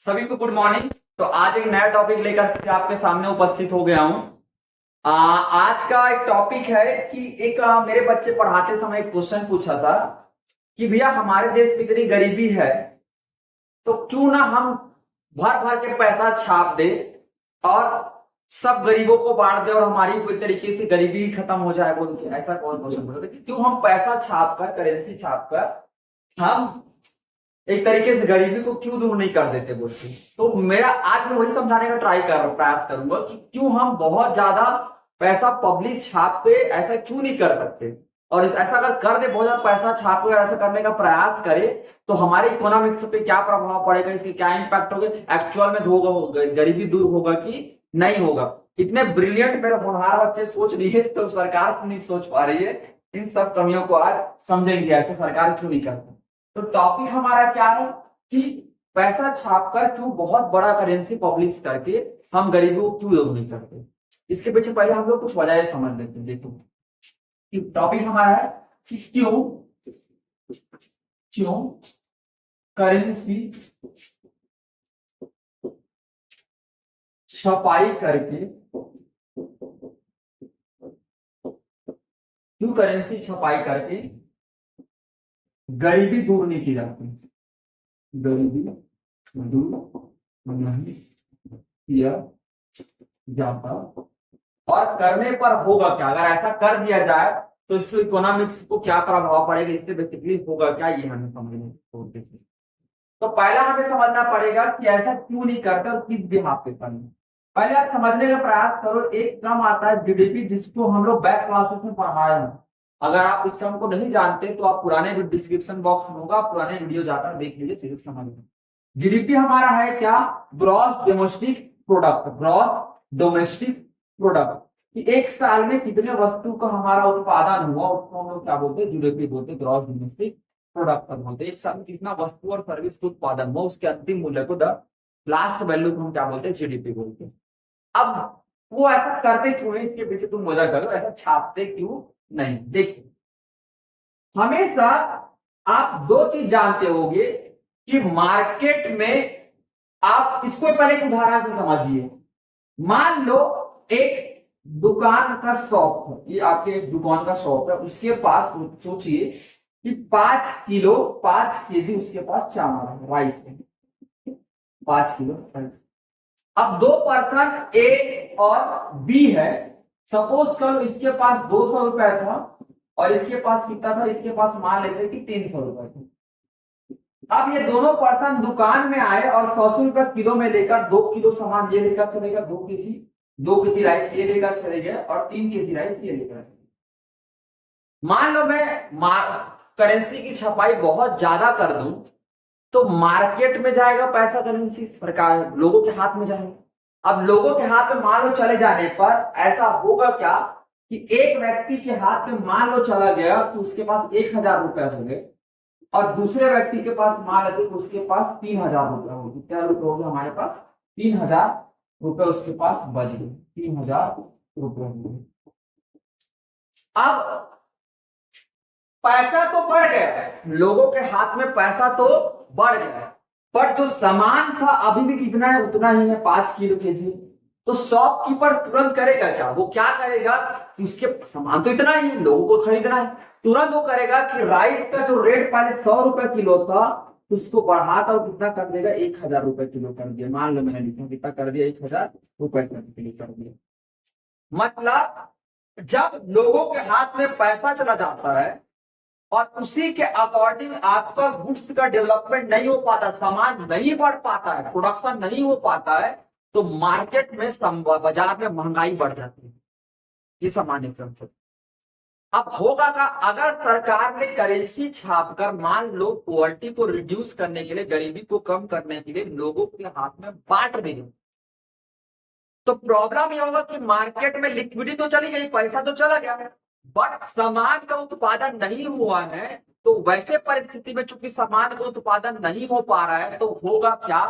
सभी को good morning. तो आज एक नया टॉपिक लेकर के आपके सामने उपस्थित हो गया हूं। आज का एक टॉपिक है कि एक मेरे बच्चे पढ़ाते समय एक क्वेश्चन पूछा था कि भैया हमारे देश में इतनी गरीबी है तो क्यों ना हम भर भर के पैसा छाप दे और सब गरीबों को बांट दे और हमारी कोई तरीके से गरीबी खत्म हो जाए बोल के ऐसा कौन क्वेश्चन पूछा था कि क्यों हम पैसा छाप कर करेंसी छाप कर हम एक तरीके से गरीबी को क्यों दूर नहीं कर देते बोलते। तो मेरा आज मैं वही समझाने का प्रयास करूंगा कि क्यों हम बहुत ज्यादा पैसा पब्लिक छाप के ऐसा क्यों नहीं कर सकते। और ऐसा अगर कर दे, बहुत ज्यादा पैसा छाप कर ऐसा करने का प्रयास करे तो हमारे इकोनॉमिक्स पे क्या प्रभाव पड़ेगा, इसके क्या इंपैक्ट होगा, एक्चुअल में होगा गरीबी दूर होगा कि नहीं होगा। इतने ब्रिलियंट मेरे होनहार बच्चे सोच लिए तो सरकार क्यों नहीं सोच पा रही है। इन सब कमियों को आज समझेंगे ऐसे सरकार क्यों नहीं करती। तो टॉपिक हमारा क्या है कि पैसा छापकर क्यों बहुत बड़ा करेंसी पब्लिश करके हम गरीबों को क्यों दूर नहीं करते। इसके पीछे पहले हम लोग कुछ वजह समझ लेते हैं। देखो कि टॉपिक हमारा है कि क्यों क्यों करेंसी छपाई करके क्यों करेंसी छपाई करके गरीबी दूर नहीं की जाती, गरीबी दूर नहीं किया जाता। और करने पर होगा क्या, अगर ऐसा कर दिया जाए तो इससे इकोनॉमिक्स को क्या प्रभाव पड़ेगा, इससे बेसिकली होगा क्या, ये हमें समझने की कोशिश है। तो पहला हमें समझना पड़ेगा कि ऐसा क्यों नहीं करते और किस बिहाफ पे करना। पहले आप समझने का प्रयास करो, एक टर्म आता है जीडीपी जिसको हम लोग बैक क्लासेस में पढ़ाए हैं। अगर आप इस टर्म को नहीं जानते तो आप पुराने डिस्क्रिप्शन बॉक्स में होगा, पुराने वीडियो जाकर देख लीजिए, चीजें समझ लीजिए। जीडीपी हमारा है क्या, gross domestic product, gross domestic product कि एक साल में कितने वस्तु का हमारा उत्पादन हुआ उसको हम लोग क्या बोलते हैं, जीडीपी बोलते हैं, ग्रॉस डोमेस्टिक प्रोडक्ट पर बोलते हैं। एक साल में कितना वस्तु और सर्विस का उत्पादन हुआ उसके अंतिम मूल्य को, द लास्ट वैल्यू को हम क्या बोलते हैं, जीडीपी बोलते हैं। अब वो ऐसा करते क्यों है, इसके पीछे तुम मजा करो, ऐसा छापते क्यों नहीं। देखिए हमेशा आप दो चीज जानते होंगे कि मार्केट में, आप इसको पहले एक उदाहरण से समझिए। मान लो एक दुकान का शॉप है, ये आपके एक दुकान का शॉप है, उसके पास सोचिए कि 5 किलो 5 केजी उसके पास चावल है, राइस है, 5 किलो राइस। अब दो पर्सन ए और बी है। सपोज करो इसके पास 200 रुपए था और इसके पास कितना था, इसके पास मान लेते कि 300 रुपए था। अब ये दोनों पर्सन दुकान में आए और 100 रुपए किलो में लेकर 2 किलो सामान ये लेकर चलेगा, 2 केजी राइस ये लेकर चले गए और 3 केजी राइस ये लेकर चले। मान लो मैं करेंसी की छपाई बहुत ज्यादा कर दूं तो मार्केट में जाएगा पैसा, करेंसी सरकार लोगों के हाथ में जाएगा। अब लोगों के हाथ में मान लो चले जाने पर ऐसा होगा क्या कि एक व्यक्ति के हाथ में मान लो चला गया तो उसके पास 1,000 रुपए हो गए और दूसरे व्यक्ति के पास मान लेते कि उसके पास 3,000 रुपए हो गए। क्या रुपए हो गए हमारे पास, 3,000 रुपए उसके पास बच गए, 3,000 रुपए हो गए। अब पैसा तो बढ़ गया, लोगों के हाथ में पैसा तो बढ़ गया, पर जो सामान था अभी भी कितना है, उतना ही है, 5 केजी। तो शॉपकीपर तुरंत करेगा क्या, वो क्या करेगा, उसके सामान तो इतना ही है, लोगों को खरीदना है, तुरंत वो करेगा कि राइस का जो रेट पहले 100 रुपए किलो था उसको बढ़ाकर कितना कर देगा, 1,000 रुपए किलो कर दिया। मान लो मैंने लिखा कितना कर दिया, 1,000 रुपए किलो कर दिया। मतलब जब लोगों के हाथ में पैसा चला जाता है और उसी के अकॉर्डिंग आपका गुड्स का डेवलपमेंट नहीं हो पाता, सामान नहीं बढ़ पाता है, प्रोडक्शन नहीं हो पाता है, तो मार्केट में बाजार में महंगाई बढ़ जाती है। ये सामान्य क्रम से अब होगा का, अगर सरकार ने करेंसी छापकर मान लो पॉवर्टी को रिड्यूस करने के लिए, गरीबी को कम करने के लिए लोगों के हाथ में बांट दी, तो प्रॉब्लम ये होगा कि मार्केट में लिक्विडिटी तो चली गई, पैसा तो चला गया, बट सामान का उत्पादन नहीं हुआ है। तो वैसे परिस्थिति में चूंकि सामान का उत्पादन नहीं हो पा रहा है तो होगा क्या,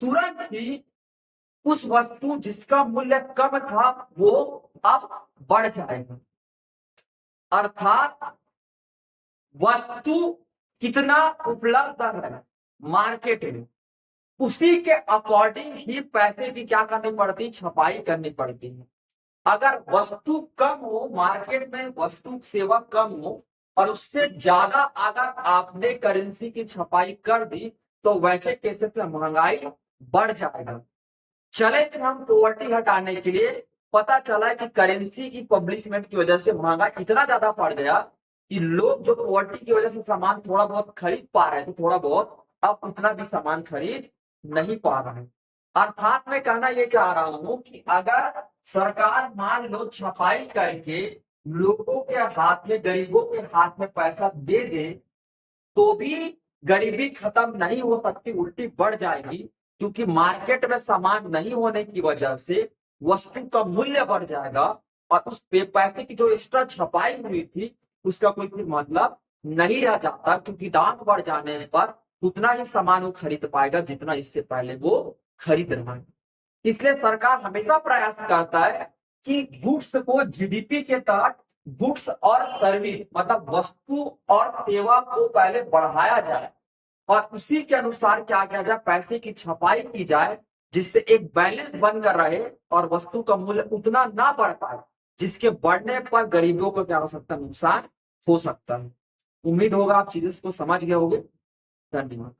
तुरंत ही उस वस्तु जिसका मूल्य कम था वो अब बढ़ जाएगा। अर्थात वस्तु कितना उपलब्ध है मार्केट में, उसी के अकॉर्डिंग ही पैसे की क्या करनी पड़ती, छपाई करनी पड़ती है। अगर वस्तु कम हो, मार्केट में वस्तु सेवा कम हो और उससे ज्यादा अगर आपने करेंसी की छपाई कर दी तो वैसे केसेस में महंगाई बढ़ जाएगा। चले फिर हम पॉवर्टी हटाने के लिए, पता चला कि करेंसी की पब्लिशमेंट की वजह से महंगा इतना ज्यादा बढ़ गया कि लोग जो पॉवर्टी की वजह से सामान थोड़ा बहुत खरीद पा रहे थे, थोड़ा बहुत, अब उतना भी सामान खरीद नहीं पा रहे हैं। अर्थात मैं कहना ये चाह रहा हूं कि अगर सरकार मान लो छपाई करके लोगों के हाथ में, गरीबों के हाथ में पैसा दे दे तो भी गरीबी खत्म नहीं हो सकती, उल्टी बढ़ जाएगी, क्योंकि मार्केट में सामान नहीं होने की वजह से वस्तु का मूल्य बढ़ जाएगा और उस पैसे की जो एक्स्ट्रा छपाई हुई थी उसका कोई फिर मतलब नहीं रह जाता, क्योंकि दाम बढ़ जाने पर उतना ही सामान वो खरीद पाएगा जितना इससे पहले वो खरीद रहा है। इसलिए सरकार हमेशा प्रयास करता है कि गुड्स को जीडीपी के तहत, गुड्स और सर्विस मतलब वस्तु और सेवा को पहले बढ़ाया जाए और उसी के अनुसार क्या किया जाए, पैसे की छपाई की जाए, जिससे एक बैलेंस बनकर रहे और वस्तु का मूल्य उतना ना बढ़ पाए जिसके बढ़ने पर गरीबों को क्या हो सकता है, नुकसान हो सकता है। उम्मीद होगा आप चीजें को समझ गए होंगे। धन्यवाद।